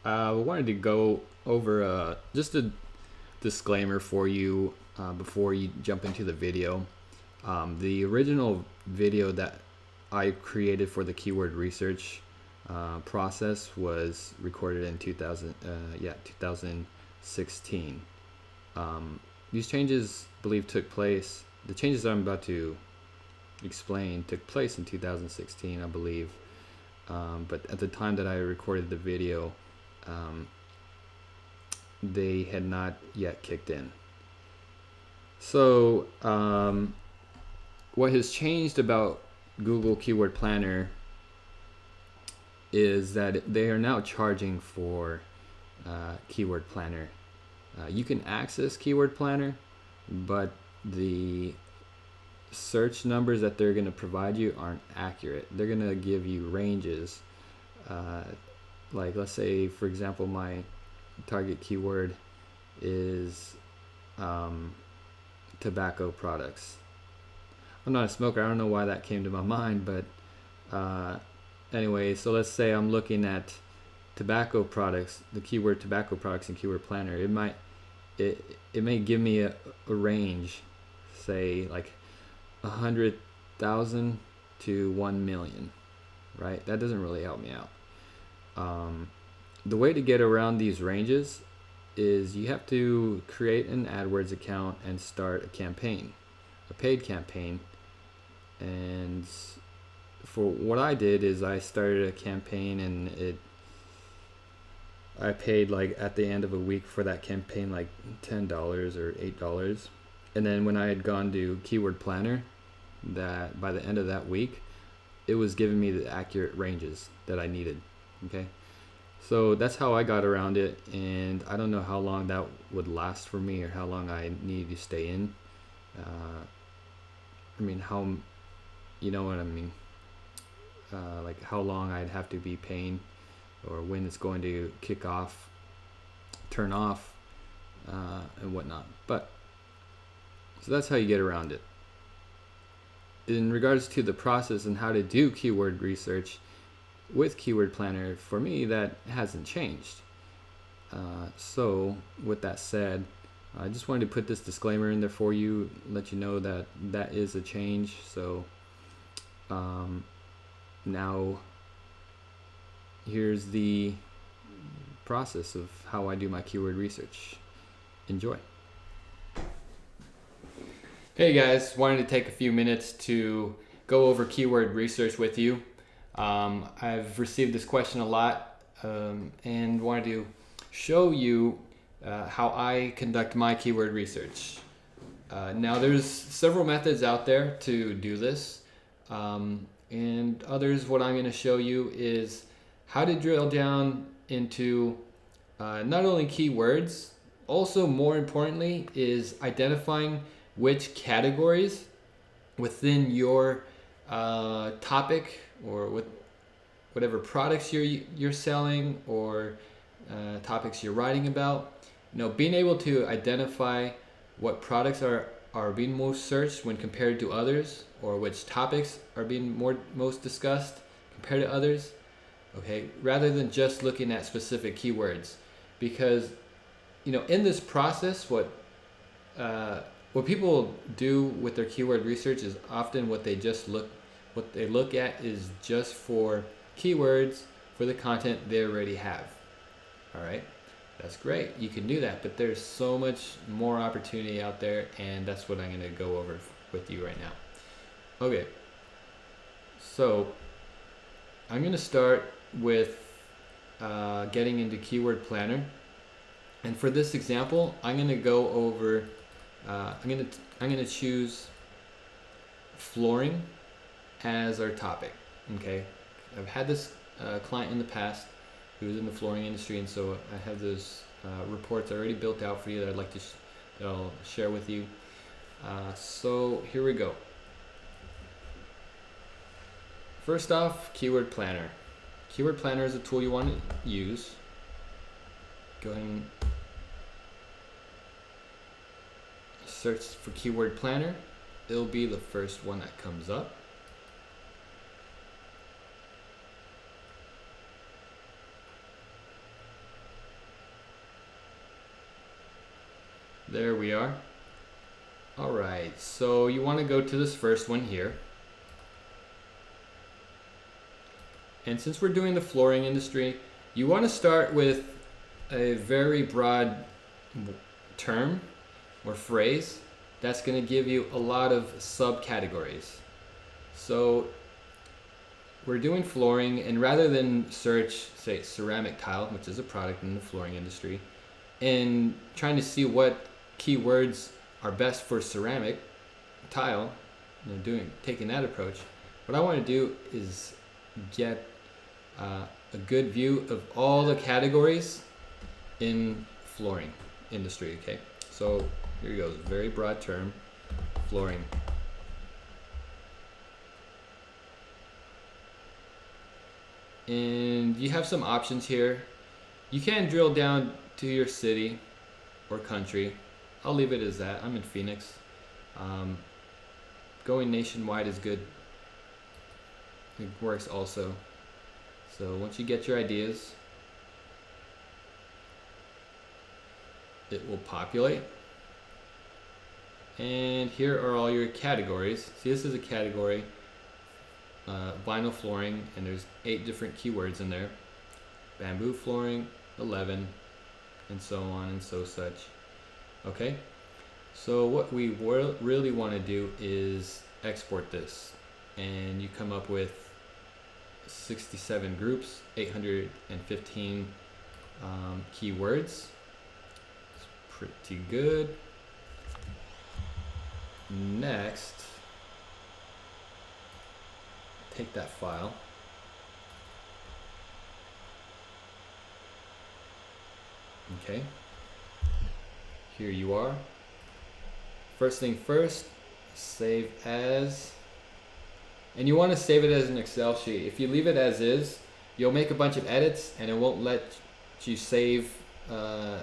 I wanted to go over just a disclaimer for you before you jump into the video. The original video that I created for the keyword research process was recorded in 2016. These changes, I believe, took place. The changes that I'm about to explain took place in 2016, I believe. But at the time that I recorded the video, they had not yet kicked in. So what has changed about Google Keyword Planner is that they are now charging for Keyword Planner. You can access Keyword Planner, but the search numbers that they're going to provide you aren't accurate. They're going to give you ranges. Like, let's say, for example, my target keyword is tobacco products. I'm not a smoker. I don't know why that came to my mind, but anyway, so let's say I'm looking at tobacco products, the keyword tobacco products in Keyword Planner. It may give me a range, say like 100,000 to 1 million, right? That doesn't really help me out. The way to get around these ranges is you have to create an AdWords account and start a campaign, a paid campaign. And for what I did is I started a campaign, and I paid, like, at the end of a week for that campaign like $10 or $8. And then when I had gone to Keyword Planner, that by the end of that week, it was giving me the accurate ranges that I needed. Okay, so that's how I got around it, and I don't know how long that would last for me or how long I needed to stay in. I mean, you know what I mean, like how long I'd have to be paying, or when it's going to kick off, turn off, and whatnot. But so that's how you get around it. In regards to the process and how to do keyword research with Keyword Planner, for me, that hasn't changed. So with that said, I just wanted to put this disclaimer in there for you, let you know that that is a change. So now here's the process of how I do my keyword research. Enjoy. Hey guys, wanted to take a few minutes to go over keyword research with you. I've received this question a lot, and wanted to show you how I conduct my keyword research. Now there's several methods out there to do this, and others. What I'm going to show you is how to drill down into not only keywords, also more importantly is identifying which categories within your topic, or with whatever products you're selling, or topics you're writing about. You know, being able to identify what products are being most searched when compared to others, or which topics are being most discussed compared to others. Okay, rather than just looking at specific keywords, because you know, in this process, what people do with their keyword research is often what they look at is just for keywords for the content they already have. All right, that's great. You can do that, but there's so much more opportunity out there, and that's what I'm going to go over with you right now. Okay, so I'm going to start with getting into Keyword Planner, and for this example, I'm going to go over. I'm going to choose flooring as our topic. Okay, I've had this client in the past who was in the flooring industry, and so I have those reports already built out for you that I'd like to that I'll share with you. So here we go. First off, Keyword Planner. Keyword Planner is a tool you want to use. Go ahead and search for Keyword Planner. It'll be the first one that comes up. There we are. All right, so you want to go to this first one here. And since we're doing the flooring industry, you want to start with a very broad term or phrase that's going to give you a lot of subcategories. So we're doing flooring, and rather than search, say, ceramic tile, which is a product in the flooring industry, and trying to see what keywords are best for ceramic tile, taking that approach, what I want to do is get a good view of all the categories in flooring industry. Okay, so here you go, very broad term, flooring. And you have some options here. You can drill down to your city or country. I'll leave it as that. I'm in Phoenix. Going nationwide is good. It works also. So once you get your ideas, it will populate. And here are all your categories. See, this is a category, vinyl flooring, and there's 8 different keywords in there. Bamboo flooring, 11, and so on and so such. Okay, so what we really want to do is export this, and you come up with 67 groups, 815 keywords. It's pretty good. Next, take that file, okay, here you are. First thing first, save as, and you want to save it as an Excel sheet. If you leave it as is, you'll make a bunch of edits and it won't let you save the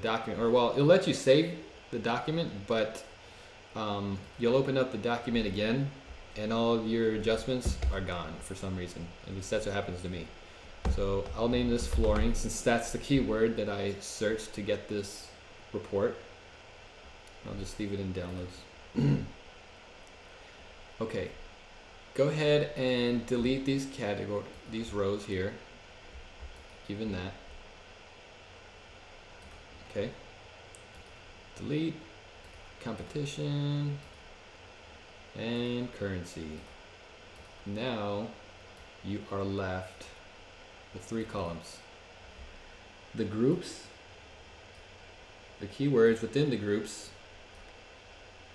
document, or well, it'll let you save the document, but you'll open up the document again and all of your adjustments are gone for some reason. At least that's what happens to me. So I'll name this flooring, since that's the keyword that I searched to get this report. I'll just leave it in downloads. Okay, go ahead and delete these rows here, even that. Okay, delete, competition, and currency. Now you are left with 3 columns. The groups, the keywords within the groups,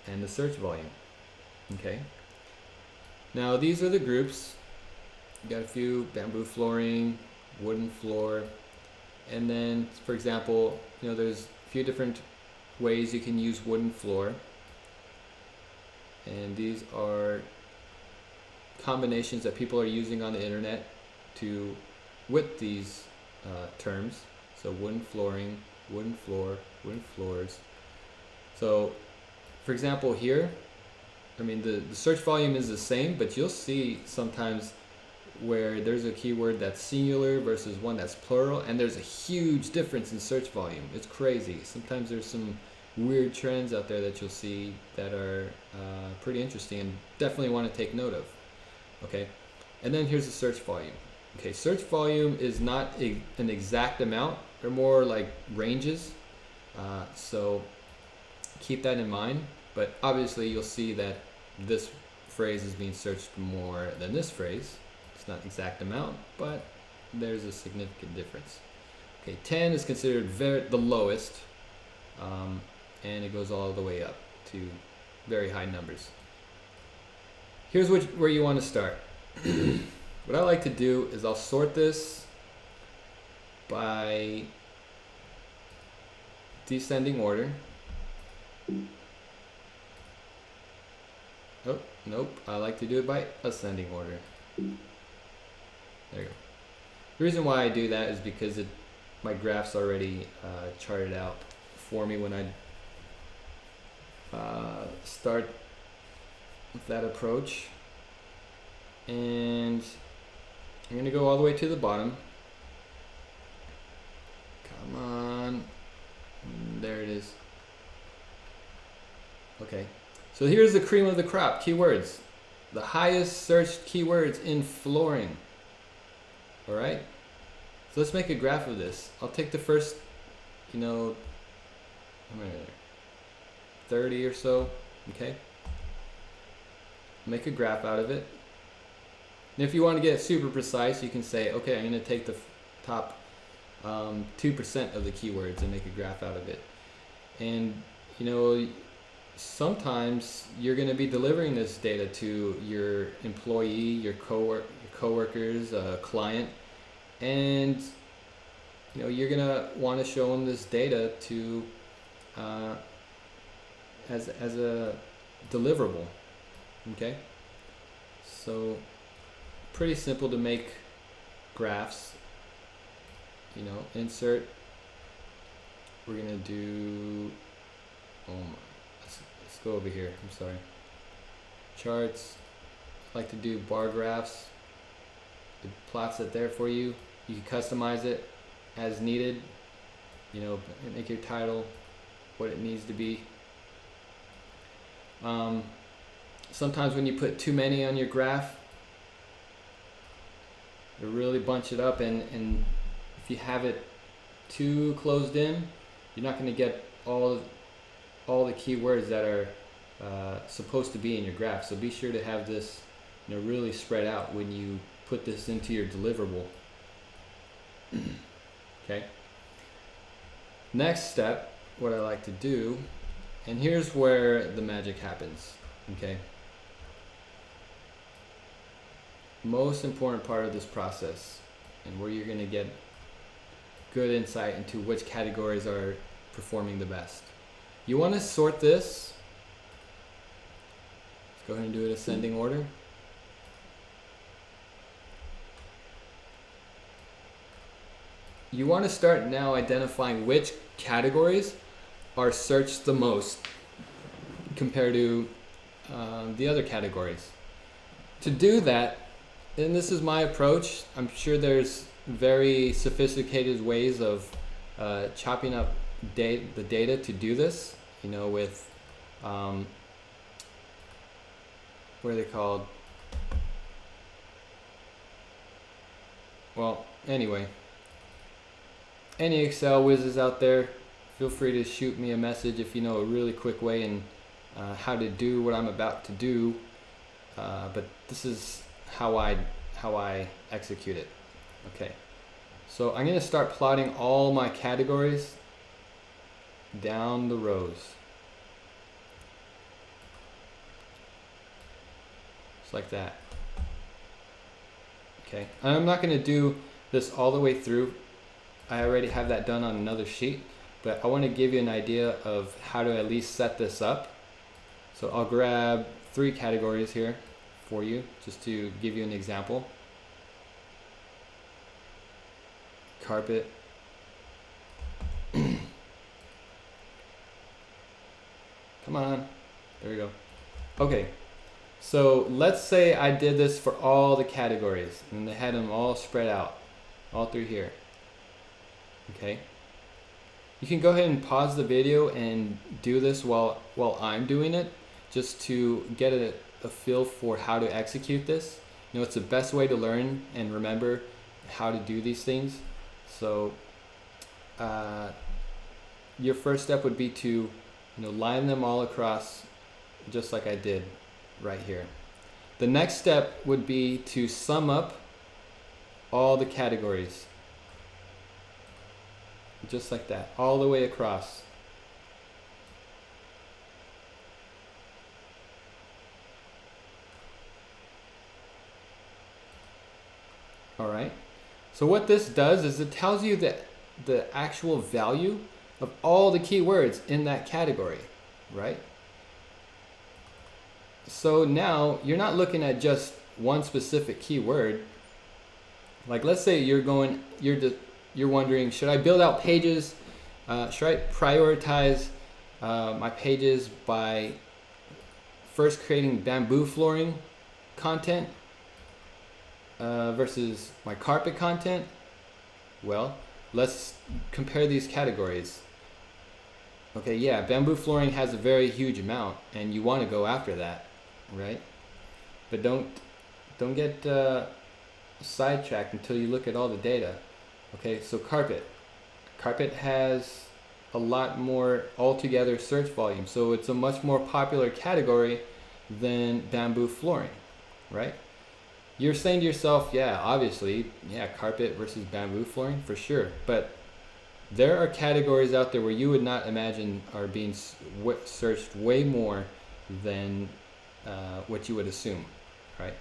and the search volume. Okay. Now these are the groups. You got a few: bamboo flooring, wooden floor, and then, for example, there's a few different ways you can use wooden floor, and these are combinations that people are using on the internet with these terms. So wooden flooring, wooden floor, wooden floors. So for example here, the search volume is the same, but you'll see sometimes where there's a keyword that's singular versus one that's plural, and there's a huge difference in search volume. It's crazy. Sometimes there's some weird trends out there that you'll see that are pretty interesting and definitely want to take note of. Okay, and then here's the search volume. Okay, search volume is not an exact amount. They're more like ranges. So keep that in mind. But obviously you'll see that this phrase is being searched more than this phrase. It's not exact amount, but there's a significant difference. Okay, 10 is considered the lowest, and it goes all the way up to very high numbers. Here's where you want to start. What I like to do is I'll sort this by descending order. Oh, nope. I like to do it by ascending order. There you go. The reason why I do that is because my graph's already charted out for me when I start with that approach. And I'm going to go all the way to the bottom. Come on. There it is. Okay, so here's the cream of the crop, keywords. The highest searched keywords in flooring. All right, so let's make a graph of this. I'll take the first, 30 or so, okay? Make a graph out of it. And if you want to get super precise, you can say, okay, I'm going to take the top 2% of the keywords and make a graph out of it. And, sometimes you're going to be delivering this data to your employee, your coworkers, client, and you're going to want to show them this data to as a deliverable. Okay, so pretty simple to make graphs. Insert. We're gonna do. Oh my. Let's go over here. I'm sorry. Charts. I like to do bar graphs. It plots it there for you. You can customize it as needed. Make your title what it needs to be. Sometimes when you put too many on your graph, you really bunch it up, and if you have it too closed in, you're not going to get all the keywords that are supposed to be in your graph. So be sure to have this really spread out when you put this into your deliverable. Okay. Next step, what I like to do, and here's where the magic happens. Okay. Most important part of this process, and where you're going to get good insight into which categories are performing the best. You want to sort this. Let's go ahead and do it ascending order. You want to start now identifying which categories are searched the most compared to the other categories. To do that, and this is my approach, I'm sure there's very sophisticated ways of chopping up the data to do this, with what are they called? Well, anyway, any Excel whizzes out there, feel free to shoot me a message if you know a really quick way and how to do what I'm about to do. But this is how I execute it. Okay, so I'm going to start plotting all my categories down the rows. Just like that. Okay, and I'm not going to do this all the way through. I already have that done on another sheet, but I want to give you an idea of how to at least set this up. So I'll grab 3 categories here for you, just to give you an example. Carpet. Come on. There we go. Okay. So let's say I did this for all the categories and they had them all spread out, all through here. Okay. You can go ahead and pause the video and do this while I'm doing it, just to get a feel for how to execute this. It's the best way to learn and remember how to do these things. So your first step would be to line them all across, just like I did right here. The next step would be to sum up all the categories, just like that, all the way across. All right. So what this does is it tells you that the actual value of all the keywords in that category, right? So now you're not looking at just one specific keyword. Like, let's say you're wondering, should I build out pages? Should I prioritize my pages by first creating bamboo flooring content versus my carpet content? Well, let's compare these categories. Okay, yeah, bamboo flooring has a very huge amount, and you want to go after that, right? But don't get sidetracked until you look at all the data. Okay, so carpet. Carpet has a lot more altogether search volume, so it's a much more popular category than bamboo flooring, right? You're saying to yourself, yeah, obviously, yeah, carpet versus bamboo flooring for sure, but there are categories out there where you would not imagine are being searched way more than what you would assume, right?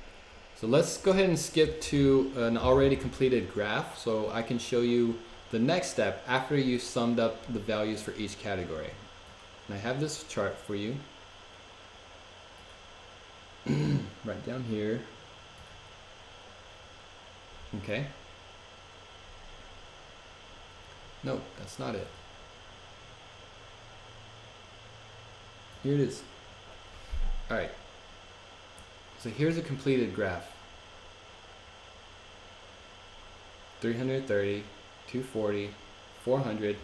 So let's go ahead and skip to an already completed graph so I can show you the next step after you summed up the values for each category. And I have this chart for you right down here. Okay. No, that's not it. Here it is. All right. So here's a completed graph. 330, 240, 400.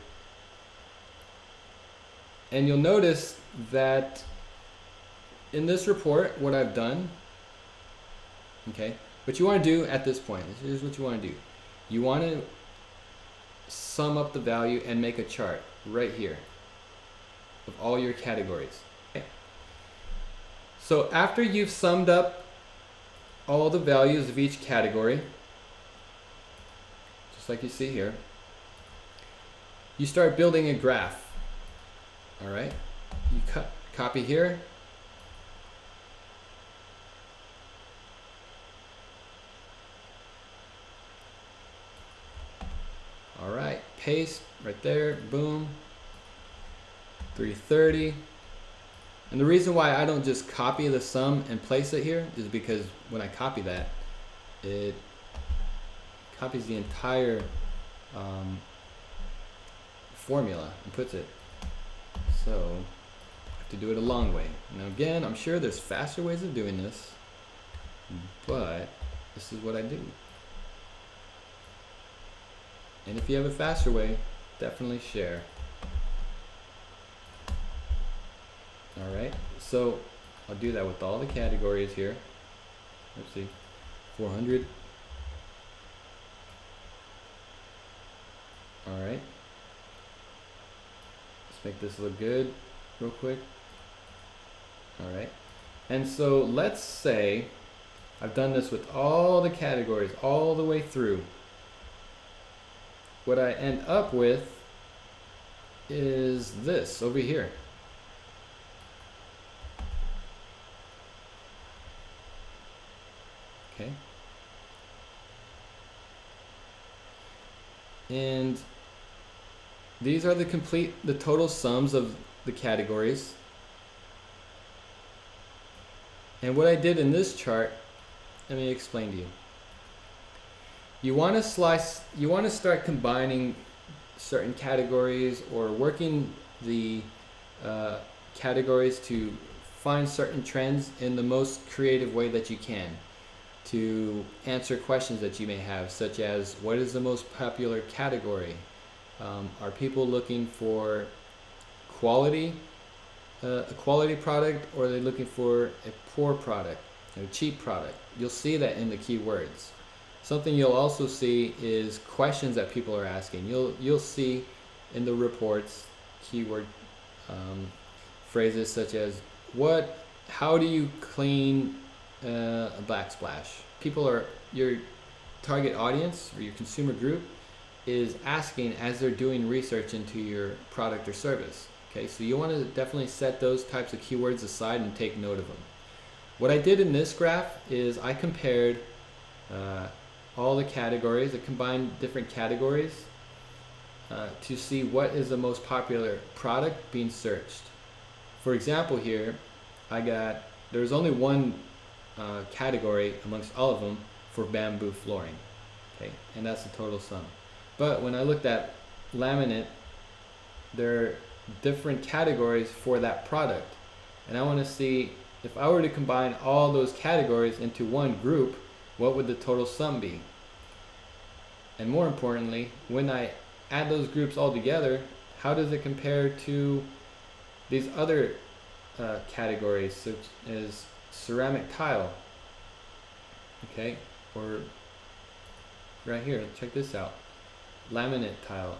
And you'll notice that in this report, what I've done, okay, what you want to do at this point, here's what you want to do. You want to sum up the value and make a chart right here of all your categories. Okay. So after you've summed up all the values of each category, just like you see here, you start building a graph. All right, you copy here. All right, paste right there, boom, 330. And the reason why I don't just copy the sum and place it here is because when I copy that, it copies the entire formula and puts it. So I have to do it a long way. Now again, I'm sure there's faster ways of doing this, but this is what I do. And if you have a faster way, definitely share. All right, so I'll do that with all the categories here. Let's see, 400. All right, let's make this look good real quick. All right, and so let's say I've done this with all the categories all the way through. What I end up with is this over here. Okay. And these are the total sums of the categories. And what I did in this chart, let me explain to you. You want to start combining certain categories or working the categories to find certain trends in the most creative way that you can to answer questions that you may have, such as what is the most popular category? Are people looking for quality, a quality product, or are they looking for a poor product, a cheap product? You'll see that in the keywords. Something you'll also see is questions that people are asking. You'll see in the reports keyword phrases such as how do you clean a backsplash? Your target audience or your consumer group is asking as they're doing research into your product or service. Okay, so you want to definitely set those types of keywords aside and take note of them. What I did in this graph is I compared all the categories. I combined different categories to see what is the most popular product being searched. For example, here there's only one category amongst all of them for bamboo flooring, okay, and that's the total sum. But when I looked at laminate, there are different categories for that product, and I want to see if I were to combine all those categories into one group, what would the total sum be? And more importantly, when I add those groups all together, how does it compare to these other categories, such as ceramic tile? Okay, or right here, check this out. Laminate tile,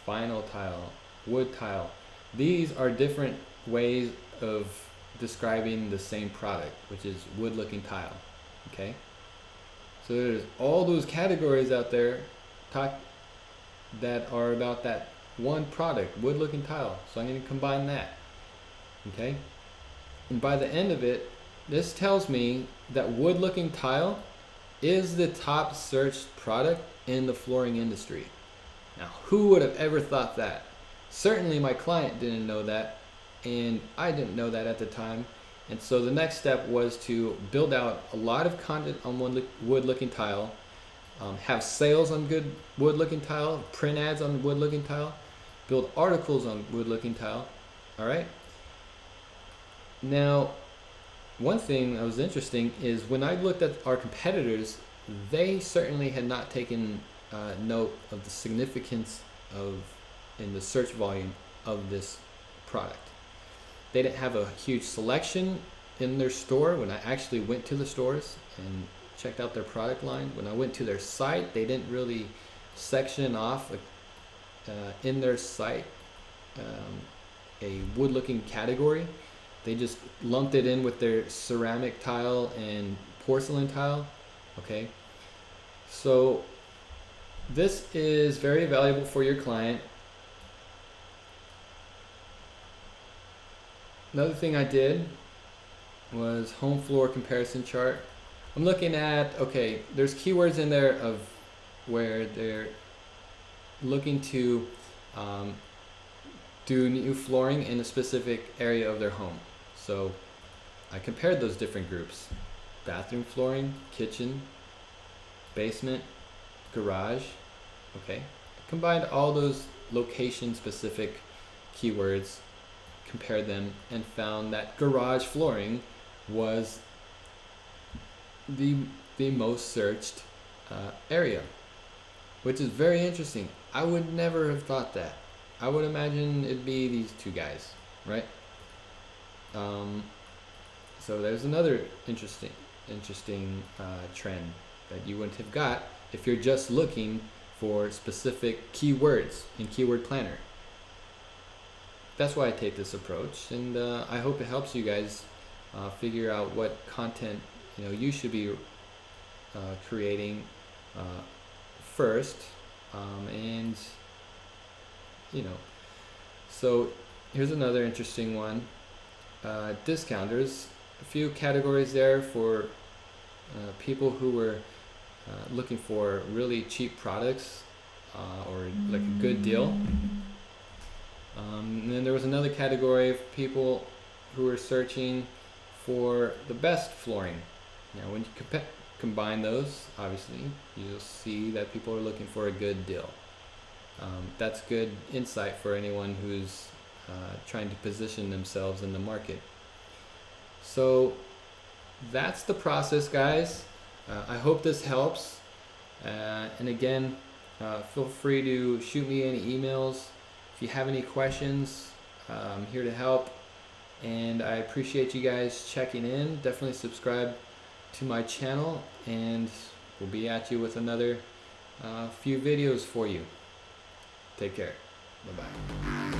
vinyl tile, wood tile. These are different ways of describing the same product, which is wood looking tile. Okay, so there's all those categories out there that are about that one product, wood looking tile. So I'm going to combine that. Okay, and by the end of it, this tells me that wood looking tile is the top searched product in the flooring industry. Now, who would have ever thought that? Certainly my client didn't know that, and I didn't know that at the time. And so the next step was to build out a lot of content on wood looking tile, have sales on good wood looking tile, print ads on wood looking tile, build articles on wood looking tile. All right. Now, one thing that was interesting is when I looked at our competitors, they certainly had not taken note of the significance in the search volume of this product. They didn't have a huge selection in their store. When I actually went to the stores and checked out their product line, when I went to their site, they didn't really section off in their site a wood looking category. They just lumped it in with their ceramic tile and porcelain tile. Okay, so this is very valuable for your client. Another thing I did was home floor comparison chart. I'm looking at, okay, there's keywords in there of where they're looking to do new flooring in a specific area of their home. So I compared those different groups: bathroom flooring, kitchen, basement, garage. Okay, I combined all those location specific keywords, compared them, and found that garage flooring was the most searched area, which is very interesting. I would never have thought that. I would imagine it'd be these two guys, right? So there's another interesting trend that you wouldn't have got if you're just looking for specific keywords in Keyword Planner. That's why I take this approach, and I hope it helps you guys figure out what content you should be creating first, and so here's another interesting one. Discounters. A few categories there for people who were looking for really cheap products or like a good deal. And then there was another category of people who were searching for the best flooring. Now, when you combine those, obviously, you'll see that people are looking for a good deal. That's good insight for anyone who's trying to position themselves in the market. So that's the process, guys. I hope this helps. And again, feel free to shoot me any emails. If you have any questions, I'm here to help. And I appreciate you guys checking in. Definitely subscribe to my channel, and we'll be at you with another few videos for you. Take care. Bye-bye.